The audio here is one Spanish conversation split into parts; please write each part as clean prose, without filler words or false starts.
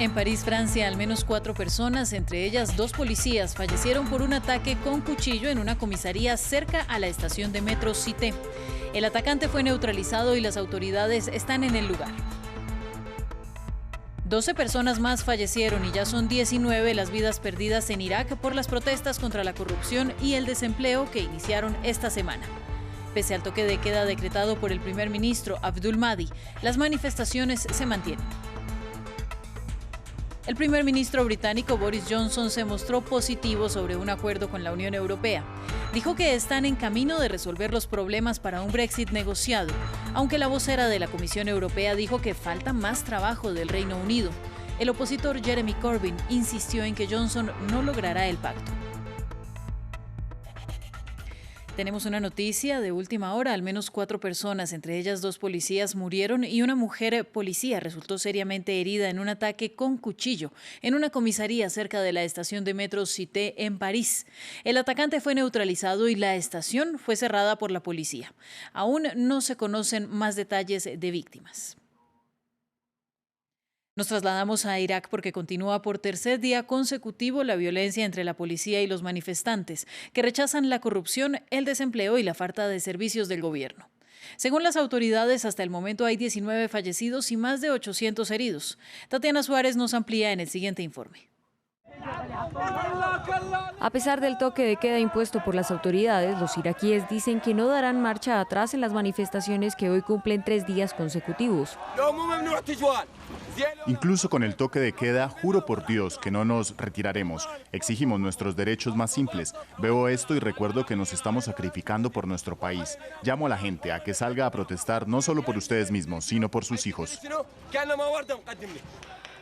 En París, Francia, al menos 4 personas, entre ellas 2 policías, fallecieron por un ataque con cuchillo en una comisaría cerca a la estación de metro Cité. El atacante fue neutralizado y las autoridades están en el lugar. 12 personas más fallecieron y ya son 19 las vidas perdidas en Irak por las protestas contra la corrupción y el desempleo que iniciaron esta semana. Pese al toque de queda decretado por el primer ministro Abdul Mahdi, las manifestaciones se mantienen. El primer ministro británico Boris Johnson se mostró positivo sobre un acuerdo con la Unión Europea. Dijo que están en camino de resolver los problemas para un Brexit negociado, aunque la vocera de la Comisión Europea dijo que falta más trabajo del Reino Unido. El opositor Jeremy Corbyn insistió en que Johnson no logrará el pacto. Tenemos una noticia de última hora. Al menos 4 personas, entre ellas 2 policías, murieron y una mujer policía resultó seriamente herida en un ataque con cuchillo en una comisaría cerca de la estación de metro Cité en París. El atacante fue neutralizado y la estación fue cerrada por la policía. Aún no se conocen más detalles de víctimas. Nos trasladamos a Irak porque continúa por tercer día consecutivo la violencia entre la policía y los manifestantes, que rechazan la corrupción, el desempleo y la falta de servicios del gobierno. Según las autoridades, hasta el momento hay 19 fallecidos y más de 800 heridos. Tatiana Suárez nos amplía en el siguiente informe. A pesar del toque de queda impuesto por las autoridades, los iraquíes dicen que no darán marcha atrás en las manifestaciones que hoy cumplen 3 días consecutivos. Incluso con el toque de queda, juro por Dios que no nos retiraremos. Exigimos nuestros derechos más simples. Veo esto y recuerdo que nos estamos sacrificando por nuestro país. Llamo a la gente a que salga a protestar no solo por ustedes mismos, sino por sus hijos.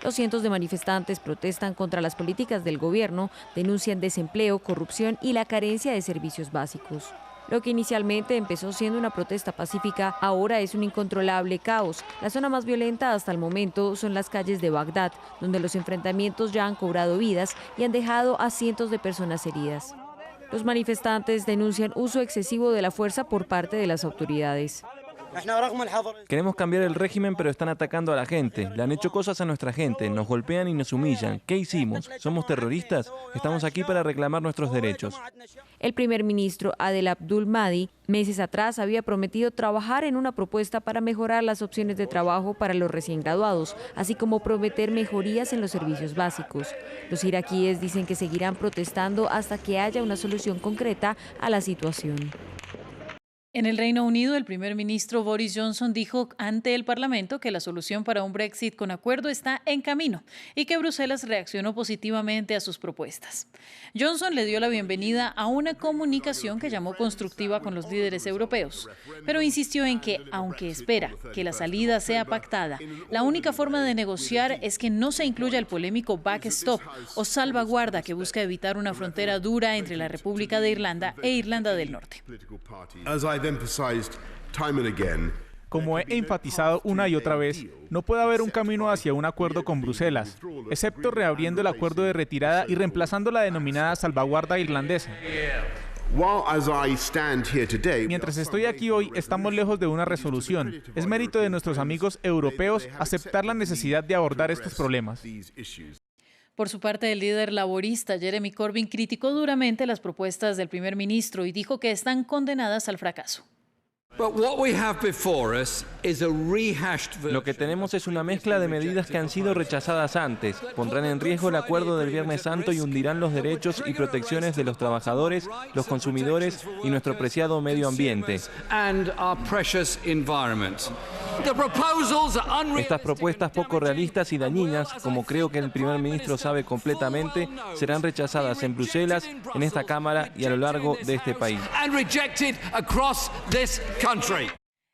Los cientos de manifestantes protestan contra las políticas del gobierno, denuncian desempleo, corrupción y la carencia de servicios básicos. Lo que inicialmente empezó siendo una protesta pacífica, ahora es un incontrolable caos. La zona más violenta hasta el momento son las calles de Bagdad, donde los enfrentamientos ya han cobrado vidas y han dejado a cientos de personas heridas. Los manifestantes denuncian uso excesivo de la fuerza por parte de las autoridades. Queremos cambiar el régimen, pero están atacando a la gente. Le han hecho cosas a nuestra gente, nos golpean y nos humillan. ¿Qué hicimos? ¿Somos terroristas? Estamos aquí para reclamar nuestros derechos. El primer ministro Adel Abdul Mahdi meses atrás había prometido trabajar en una propuesta para mejorar las opciones de trabajo para los recién graduados, así como prometer mejorías en los servicios básicos. Los iraquíes dicen que seguirán protestando hasta que haya una solución concreta a la situación. En el Reino Unido, el primer ministro Boris Johnson dijo ante el Parlamento que la solución para un Brexit con acuerdo está en camino y que Bruselas reaccionó positivamente a sus propuestas. Johnson le dio la bienvenida a una comunicación que llamó constructiva con los líderes europeos, pero insistió en que, aunque espera que la salida sea pactada, la única forma de negociar es que no se incluya el polémico backstop o salvaguarda que busca evitar una frontera dura entre la República de Irlanda e Irlanda del Norte. Como he enfatizado una y otra vez, no puede haber un camino hacia un acuerdo con Bruselas, excepto reabriendo el acuerdo de retirada y reemplazando la denominada salvaguarda irlandesa. Mientras estoy aquí hoy, estamos lejos de una resolución. Es mérito de nuestros amigos europeos aceptar la necesidad de abordar estos problemas. Por su parte, el líder laborista Jeremy Corbyn criticó duramente las propuestas del primer ministro y dijo que están condenadas al fracaso. Lo que tenemos es una mezcla de medidas que han sido rechazadas antes. Pondrán en riesgo el acuerdo del Viernes Santo y hundirán los derechos y protecciones de los trabajadores, los consumidores y nuestro preciado medio ambiente. Estas propuestas poco realistas y dañinas, como creo que el primer ministro sabe completamente, serán rechazadas en Bruselas, en esta Cámara y a lo largo de este país.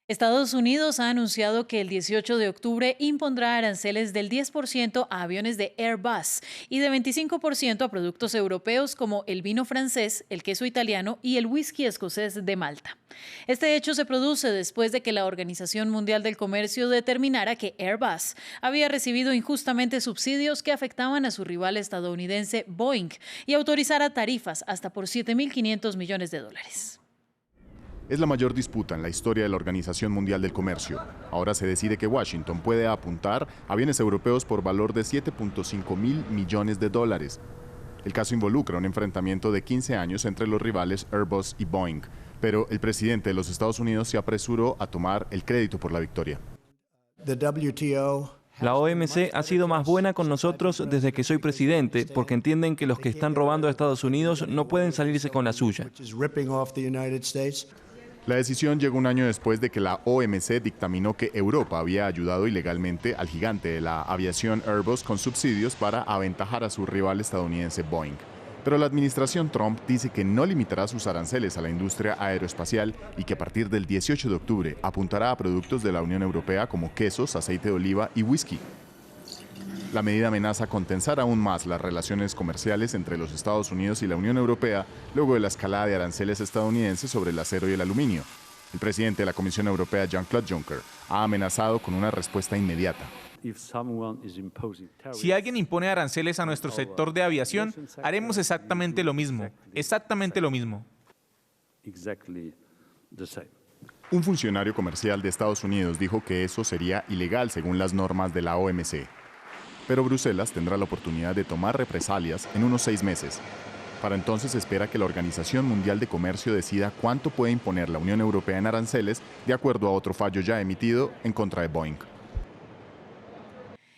Estados Unidos ha anunciado que el 18 de octubre impondrá aranceles del 10% a aviones de Airbus y de 25% a productos europeos como el vino francés, el queso italiano y el whisky escocés de Malta. Este hecho se produce después de que la Organización Mundial del Comercio determinara que Airbus había recibido injustamente subsidios que afectaban a su rival estadounidense Boeing y autorizara tarifas hasta por $7.500 millones. Es la mayor disputa en la historia de la Organización Mundial del Comercio. Ahora se decide que Washington puede apuntar a bienes europeos por valor de 7.5 mil millones de dólares. El caso involucra un enfrentamiento de 15 años entre los rivales Airbus y Boeing, pero el presidente de los Estados Unidos se apresuró a tomar el crédito por la victoria. La OMC ha sido más buena con nosotros desde que soy presidente, porque entienden que los que están robando a Estados Unidos no pueden salirse con la suya. La decisión llegó un año después de que la OMC dictaminó que Europa había ayudado ilegalmente al gigante de la aviación Airbus con subsidios para aventajar a su rival estadounidense Boeing. Pero la administración Trump dice que no limitará sus aranceles a la industria aeroespacial y que a partir del 18 de octubre apuntará a productos de la Unión Europea como quesos, aceite de oliva y whisky. La medida amenaza con tensar aún más las relaciones comerciales entre los Estados Unidos y la Unión Europea luego de la escalada de aranceles estadounidenses sobre el acero y el aluminio. El presidente de la Comisión Europea, Jean-Claude Juncker, ha amenazado con una respuesta inmediata. Si alguien impone aranceles a nuestro sector de aviación, haremos exactamente lo mismo. Exactamente lo mismo. Un funcionario comercial de Estados Unidos dijo que eso sería ilegal según las normas de la OMC. Pero Bruselas tendrá la oportunidad de tomar represalias en unos 6 meses. Para entonces se espera que la Organización Mundial de Comercio decida cuánto puede imponer la Unión Europea en aranceles de acuerdo a otro fallo ya emitido en contra de Boeing.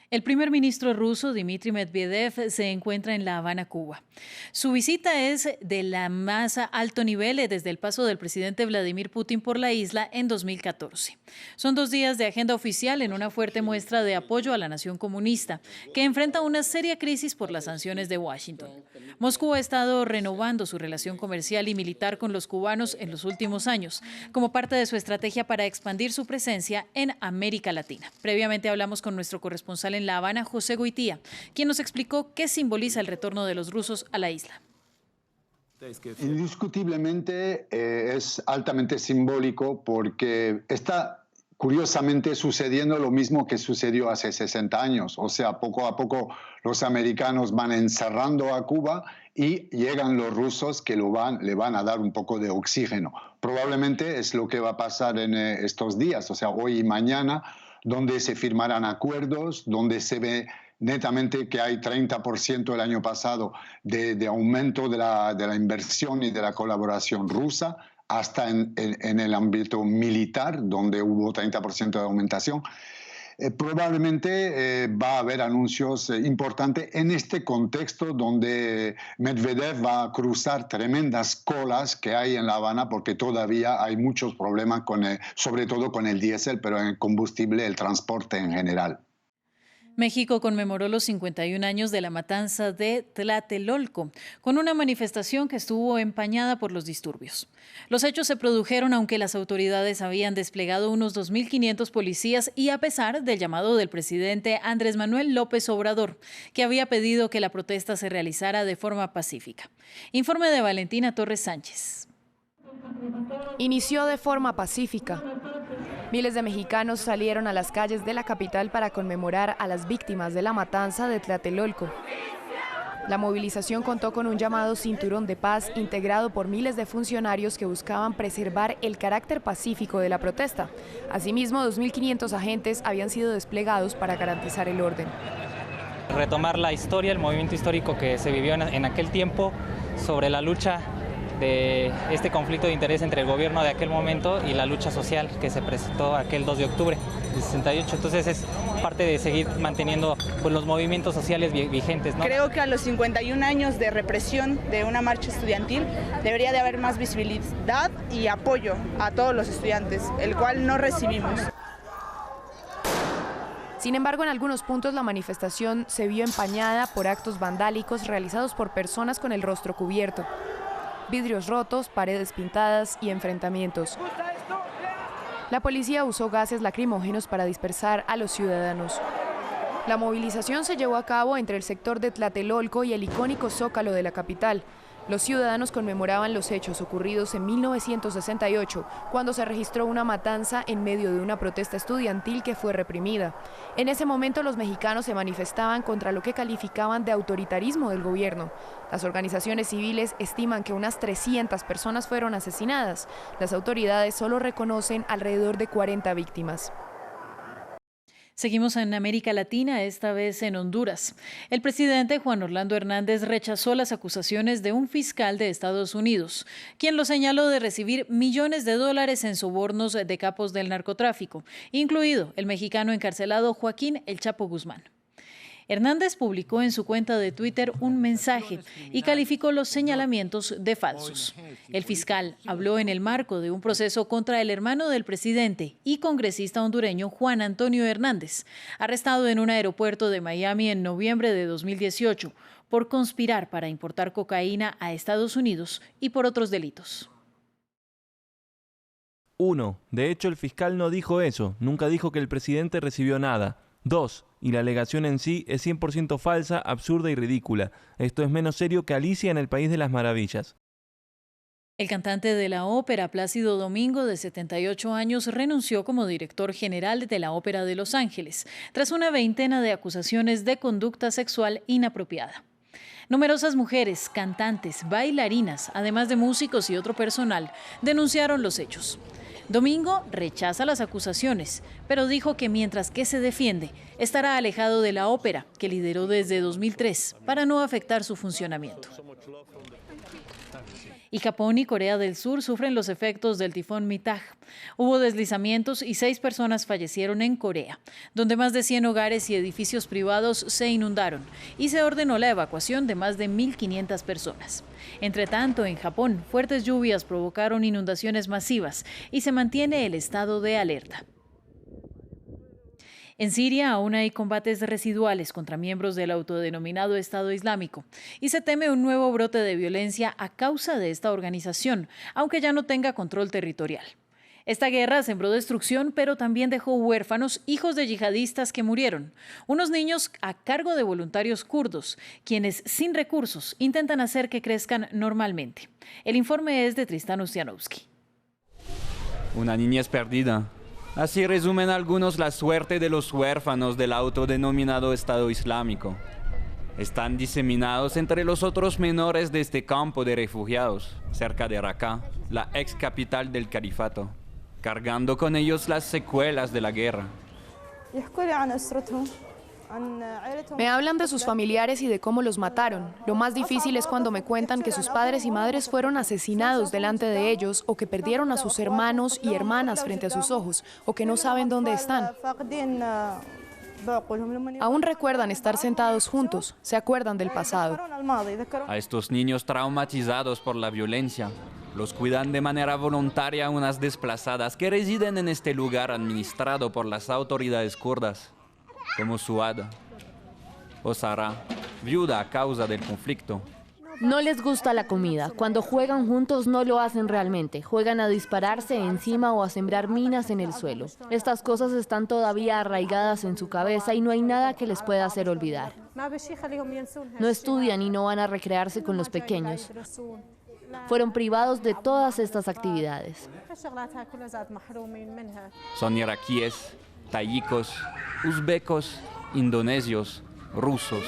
El primer ministro ruso, Dmitry Medvedev, se encuentra en La Habana, Cuba. Su visita es de la más alto nivel desde el paso del presidente Vladimir Putin por la isla en 2014. Son 2 días de agenda oficial en una fuerte muestra de apoyo a la nación comunista, que enfrenta una seria crisis por las sanciones de Washington. Moscú ha estado renovando su relación comercial y militar con los cubanos en los últimos años, como parte de su estrategia para expandir su presencia en América Latina. Previamente hablamos con nuestro corresponsal en La Habana, José Goitía, quien nos explicó qué simboliza el retorno de los rusos a la isla. Indiscutiblemente es altamente simbólico porque está curiosamente sucediendo lo mismo que sucedió hace 60 años. O sea, poco a poco los americanos van encerrando a Cuba y llegan los rusos que le van a dar un poco de oxígeno. Probablemente es lo que va a pasar en estos días, o sea, hoy y mañana, donde se firmarán acuerdos, donde se ve netamente que hay 30% el año pasado de aumento de la inversión y de la colaboración rusa, hasta en el ámbito militar, donde hubo 30% de aumentación. Probablemente va a haber anuncios importantes en este contexto donde Medvedev va a cruzar tremendas colas que hay en La Habana porque todavía hay muchos problemas, sobre todo con el diésel, pero en el combustible, el transporte en general. México conmemoró los 51 años de la matanza de Tlatelolco, con una manifestación que estuvo empañada por los disturbios. Los hechos se produjeron aunque las autoridades habían desplegado unos 2.500 policías y a pesar del llamado del presidente Andrés Manuel López Obrador, que había pedido que la protesta se realizara de forma pacífica. Informe de Valentina Torres Sánchez. Inició de forma pacífica. Miles de mexicanos salieron a las calles de la capital para conmemorar a las víctimas de la matanza de Tlatelolco. La movilización contó con un llamado cinturón de paz integrado por miles de funcionarios que buscaban preservar el carácter pacífico de la protesta. Asimismo, 2.500 agentes habían sido desplegados para garantizar el orden. Retomar la historia, el movimiento histórico que se vivió en aquel tiempo sobre la lucha de este conflicto de interés entre el gobierno de aquel momento y la lucha social que se presentó aquel 2 de octubre del 68. Entonces es parte de seguir manteniendo pues, los movimientos sociales vigentes, ¿no? Creo que a los 51 años de represión de una marcha estudiantil debería de haber más visibilidad y apoyo a todos los estudiantes, el cual no recibimos. Sin embargo, en algunos puntos la manifestación se vio empañada por actos vandálicos realizados por personas con el rostro cubierto. Vidrios rotos, paredes pintadas y enfrentamientos. La policía usó gases lacrimógenos para dispersar a los ciudadanos. La movilización se llevó a cabo entre el sector de Tlatelolco y el icónico Zócalo de la capital. Los ciudadanos conmemoraban los hechos ocurridos en 1968, cuando se registró una matanza en medio de una protesta estudiantil que fue reprimida. En ese momento los mexicanos se manifestaban contra lo que calificaban de autoritarismo del gobierno. Las organizaciones civiles estiman que unas 300 personas fueron asesinadas. Las autoridades solo reconocen alrededor de 40 víctimas. Seguimos en América Latina, esta vez en Honduras. El presidente Juan Orlando Hernández rechazó las acusaciones de un fiscal de Estados Unidos, quien lo señaló de recibir millones de dólares en sobornos de capos del narcotráfico, incluido el mexicano encarcelado Joaquín El Chapo Guzmán. Hernández publicó en su cuenta de Twitter un mensaje y calificó los señalamientos de falsos. El fiscal habló en el marco de un proceso contra el hermano del presidente y congresista hondureño Juan Antonio Hernández, arrestado en un aeropuerto de Miami en noviembre de 2018 por conspirar para importar cocaína a Estados Unidos y por otros delitos. 1. De hecho, el fiscal no dijo eso, nunca dijo que el presidente recibió nada. 2. Y la alegación en sí es 100% falsa, absurda y ridícula. Esto es menos serio que Alicia en el País de las Maravillas. El cantante de la ópera Plácido Domingo, de 78 años, renunció como director general de la Ópera de Los Ángeles, tras una veintena de acusaciones de conducta sexual inapropiada. Numerosas mujeres, cantantes, bailarinas, además de músicos y otro personal, denunciaron los hechos. Domingo rechaza las acusaciones, pero dijo que mientras que se defiende, estará alejado de la ópera, que lideró desde 2003, para no afectar su funcionamiento. Y Japón y Corea del Sur sufren los efectos del tifón Mitag. Hubo deslizamientos y 6 personas fallecieron en Corea, donde más de 100 hogares y edificios privados se inundaron y se ordenó la evacuación de más de 1.500 personas. Entre tanto, en Japón, fuertes lluvias provocaron inundaciones masivas y se mantiene el estado de alerta. En Siria aún hay combates residuales contra miembros del autodenominado Estado Islámico y se teme un nuevo brote de violencia a causa de esta organización, aunque ya no tenga control territorial. Esta guerra sembró destrucción, pero también dejó huérfanos, hijos de yihadistas que murieron, unos niños a cargo de voluntarios kurdos, quienes sin recursos intentan hacer que crezcan normalmente. El informe es de Tristan Ustianowski. Una niñez perdida. Así resumen algunos la suerte de los huérfanos del autodenominado Estado Islámico. Están diseminados entre los otros menores de este campo de refugiados, cerca de Raqqa, la ex capital del califato, cargando con ellos las secuelas de la guerra. Me hablan de sus familiares y de cómo los mataron. Lo más difícil es cuando me cuentan que sus padres y madres fueron asesinados delante de ellos, o que perdieron a sus hermanos y hermanas frente a sus ojos, o que no saben dónde están. Aún recuerdan estar sentados juntos, se acuerdan del pasado. A estos niños traumatizados por la violencia, los cuidan de manera voluntaria unas desplazadas que residen en este lugar administrado por las autoridades kurdas, como Suad o Sara, viuda a causa del conflicto. No les gusta la comida. Cuando juegan juntos no lo hacen realmente. Juegan a dispararse encima o a sembrar minas en el suelo. Estas cosas están todavía arraigadas en su cabeza y no hay nada que les pueda hacer olvidar. No estudian y no van a recrearse con los pequeños. Fueron privados de todas estas actividades. Son iraquíes, tayikos, uzbecos, indonesios, rusos,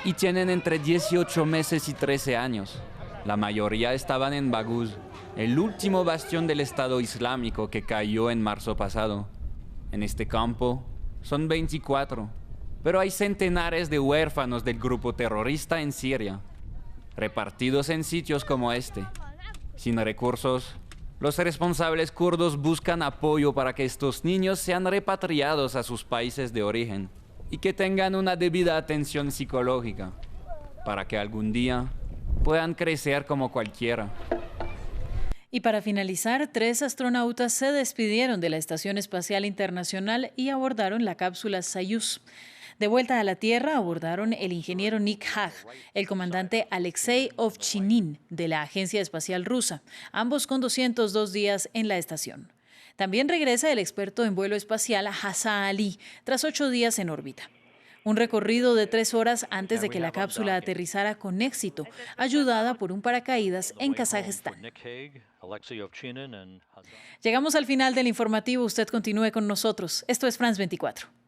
y tienen entre 18 meses y 13 años. La mayoría estaban en Baguz, el último bastión del Estado Islámico que cayó en marzo pasado. En este campo son 24, pero hay centenares de huérfanos del grupo terrorista en Siria, repartidos en sitios como este. Sin recursos, los responsables kurdos buscan apoyo para que estos niños sean repatriados a sus países de origen y que tengan una debida atención psicológica, para que algún día puedan crecer como cualquiera. Y para finalizar, 3 astronautas se despidieron de la Estación Espacial Internacional y abordaron la cápsula Soyuz. De vuelta a la Tierra, abordaron el ingeniero Nick Hague, el comandante Alexei Ovchinin de la Agencia Espacial Rusa, ambos con 202 días en la estación. También regresa el experto en vuelo espacial Hassan Ali, tras 8 días en órbita. Un recorrido de 3 horas antes de que la cápsula aterrizara con éxito, ayudada por un paracaídas en Kazajistán. Llegamos al final del informativo. Usted continúe con nosotros. Esto es France 24.